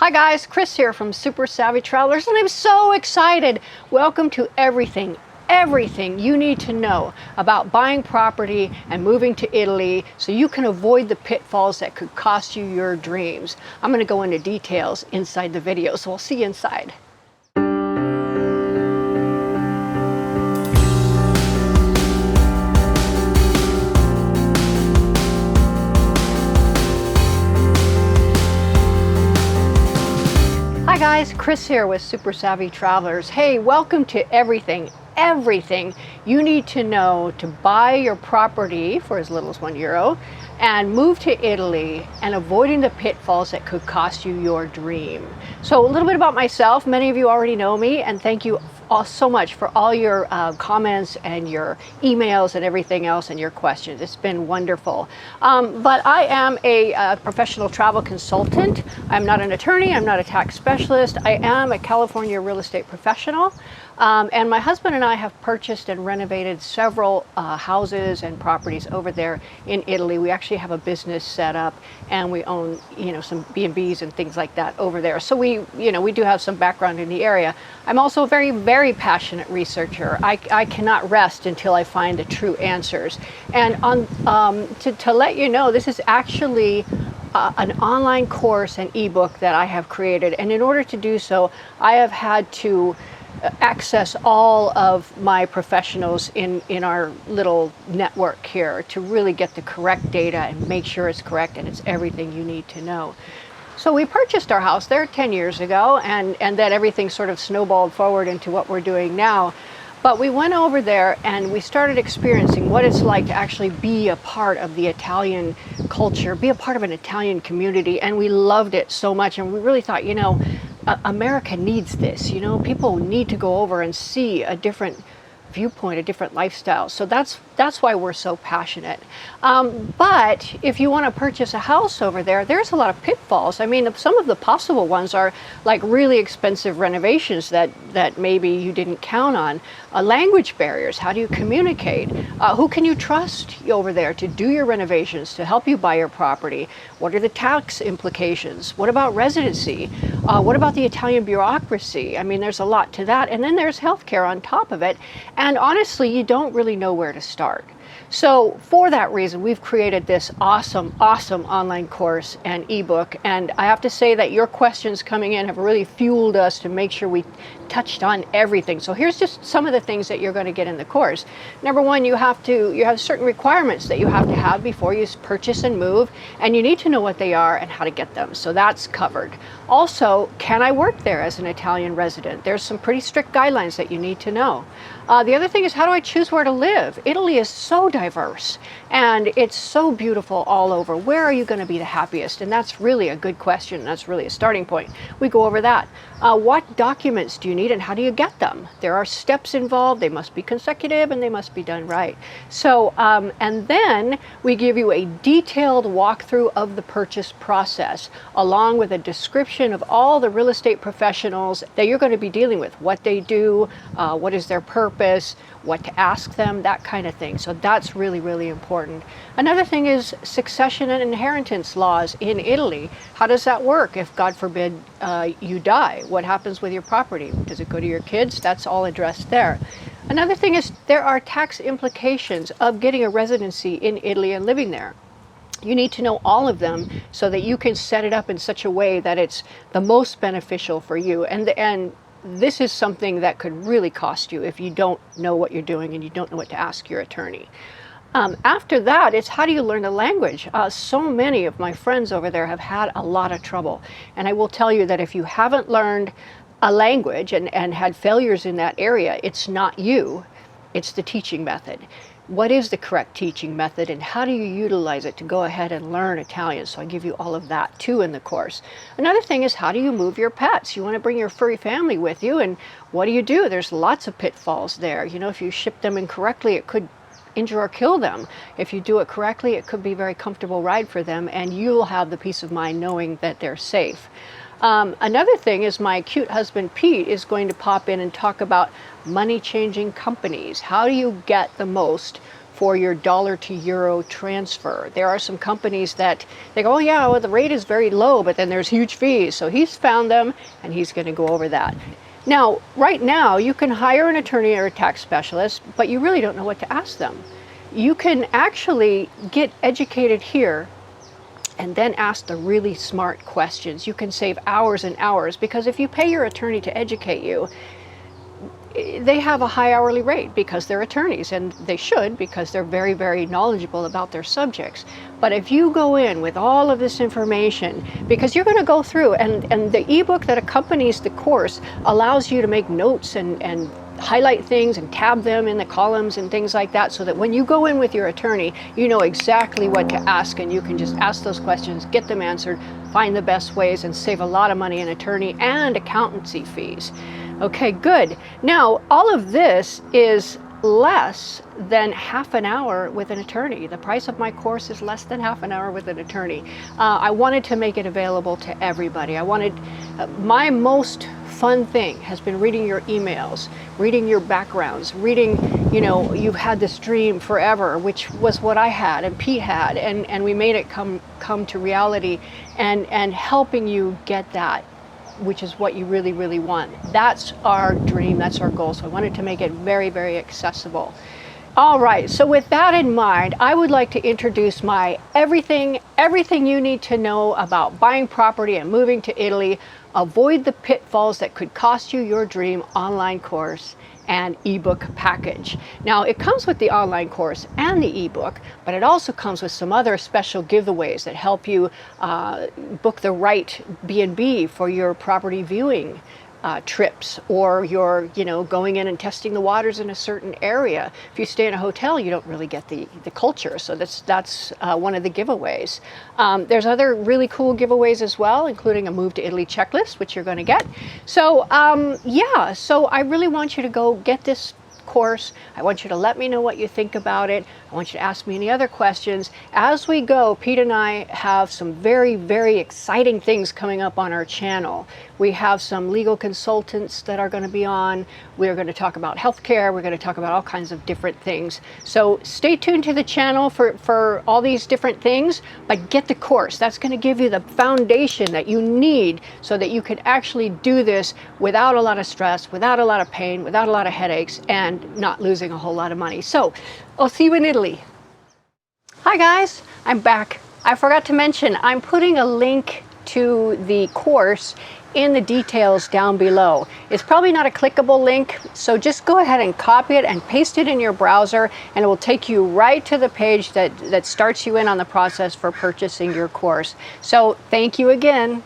Hi guys, Chris here from Super Savvy Travelers, and I'm so excited. Welcome to everything you need to know about buying property and moving to Italy so you can avoid the pitfalls that could cost you your dreams. I'm going to go into details inside the video, so we'll see you inside. Hi guys, Chris here with Super Savvy Travelers. Hey, welcome to everything you need to know to buy your property for as little as €1 and move to Italy and avoiding the pitfalls that could cost you your dream. So a little bit about myself. Many of you already know me, and thank you all so much for all your comments and your emails and everything else and your questions. It's been wonderful. But I am a professional travel consultant. I'm not an attorney. I'm not a tax specialist. I am a California real estate professional. And my husband and I have purchased and renovated several houses and properties over there in Italy. We actually have a business set up, and we own, some B&Bs and things like that over there. So we do have some background in the area. I'm also a very, very passionate researcher. I cannot rest until I find the true answers. And to let you know, this is actually an online course and ebook that I have created. And in order to do so, I have had to access all of my professionals in our little network here to really get the correct data and make sure it's correct and it's everything you need to know. So we purchased our house there 10 years ago, and then everything sort of snowballed forward into what we're doing now. But we went over there and we started experiencing what it's like to actually be a part of the Italian culture, be a part of an Italian community, and we loved it so much. And we really thought, America needs this. People need to go over and see a different viewpoint, a different lifestyle. So that's why we're so passionate. But if you want to purchase a house over there, there's a lot of pitfalls. I mean, some of the possible ones are like really expensive renovations that maybe you didn't count on. Language barriers. How do you communicate? Who can you trust over there to do your renovations, to help you buy your property? What are the tax implications? What about residency? What about the Italian bureaucracy? I mean, there's a lot to that. And then there's healthcare on top of it. And honestly, you don't really know where to start. So for that reason, we've created this awesome online course and ebook. And I have to say that your questions coming in have really fueled us to make sure we touched on everything. So here's just some of the things that you're going to get in the course. Number one, you have certain requirements that you have to have before you purchase and move, and you need to know what they are and how to get them. So that's covered. Also, can I work there as an Italian resident? There's some pretty strict guidelines that you need to know. The other thing is, how do I choose where to live? Italy is so diverse and it's so beautiful all over. Where are you going to be the happiest? And that's really a good question. That's really a starting point. We go over that. What documents do you need and how do you get them? There are steps involved. They must be consecutive and they must be done right. So, and then we give you a detailed walkthrough of the purchase process, along with a description of all the real estate professionals that you're going to be dealing with, what they do, what is their purpose, what to ask them, that kind of thing. So that's really, really important. Another thing is succession and inheritance laws in Italy. How does that work if, God forbid, you die? What happens with your property? Does it go to your kids? That's all addressed there. Another thing is there are tax implications of getting a residency in Italy and living there. You need to know all of them so that you can set it up in such a way that it's the most beneficial for you. And this is something that could really cost you if you don't know what you're doing and you don't know what to ask your attorney. After that, it's how do you learn the language? So many of my friends over there have had a lot of trouble. And I will tell you that if you haven't learned a language and had failures in that area, it's not you, it's the teaching method. What is the correct teaching method and how do you utilize it to go ahead and learn Italian? So I give you all of that too in the course. Another thing is, how do you move your pets? You want to bring your furry family with you, and what do? There's lots of pitfalls there. If you ship them incorrectly, it could injure or kill them. If you do it correctly, it could be a very comfortable ride for them, and you'll have the peace of mind knowing that they're safe. Another thing is, my cute husband Pete is going to pop in and talk about money changing companies. How do you get the most for your dollar to euro transfer. There are some companies that they go, oh yeah, well, the rate is very low, but then there's huge fees. So he's found them and he's going to go over that. Now, right now, you can hire an attorney or a tax specialist, but you really don't know what to ask them. You can actually get educated here and then ask the really smart questions. You can save hours and hours, because if you pay your attorney to educate you, they have a high hourly rate because they're attorneys, and they should, because they're very, very knowledgeable about their subjects. But if you go in with all of this information, because you're going to go through, and the ebook that accompanies the course allows you to make notes and highlight things and tab them in the columns and things like that, so that when you go in with your attorney, you know exactly what to ask, and you can just ask those questions, get them answered, find the best ways, and save a lot of money in attorney and accountancy fees. Okay, good. Now, all of this is less than half an hour with an attorney. The price of my course is less than half an hour with an attorney. I wanted to make it available to everybody. I wanted, my most fun thing has been reading your emails, reading your backgrounds, reading, you know, you've had this dream forever, which was what I had and Pete had, and we made it come to reality, and helping you get that, which is what you really, really want. That's our dream, that's our goal. So I wanted to make it very, very accessible. All right, so with that in mind, I would like to introduce my everything you need to know about buying property and moving to Italy. Avoid the pitfalls that could cost you your dream online course and ebook package. Now, it comes with the online course and the ebook, but it also comes with some other special giveaways that help you book the right B&B for your property viewing trips, or you're, you know, going in and testing the waters in a certain area. If you stay in a hotel, you don't really get the culture, so that's one of the giveaways. There's other really cool giveaways as well, including a Move to Italy checklist, which you're going to get. So yeah, so I really want you to go get this course. I want you to let me know what you think about it. I want you to ask me any other questions. As we go, Pete and I have some very, very exciting things coming up on our channel. We have some legal consultants that are going to be on. We're going to talk about healthcare. We're going to talk about all kinds of different things. So stay tuned to the channel for all these different things, but get the course. That's going to give you the foundation that you need so that you can actually do this without a lot of stress, without a lot of pain, without a lot of headaches, and not losing a whole lot of money. So I'll see you in Italy. Hi guys, I'm back. I forgot to mention, I'm putting a link to the course in the details down below. It's probably not a clickable link, so just go ahead and copy it and paste it in your browser, and it will take you right to the page that starts you in on the process for purchasing your course. So thank you again.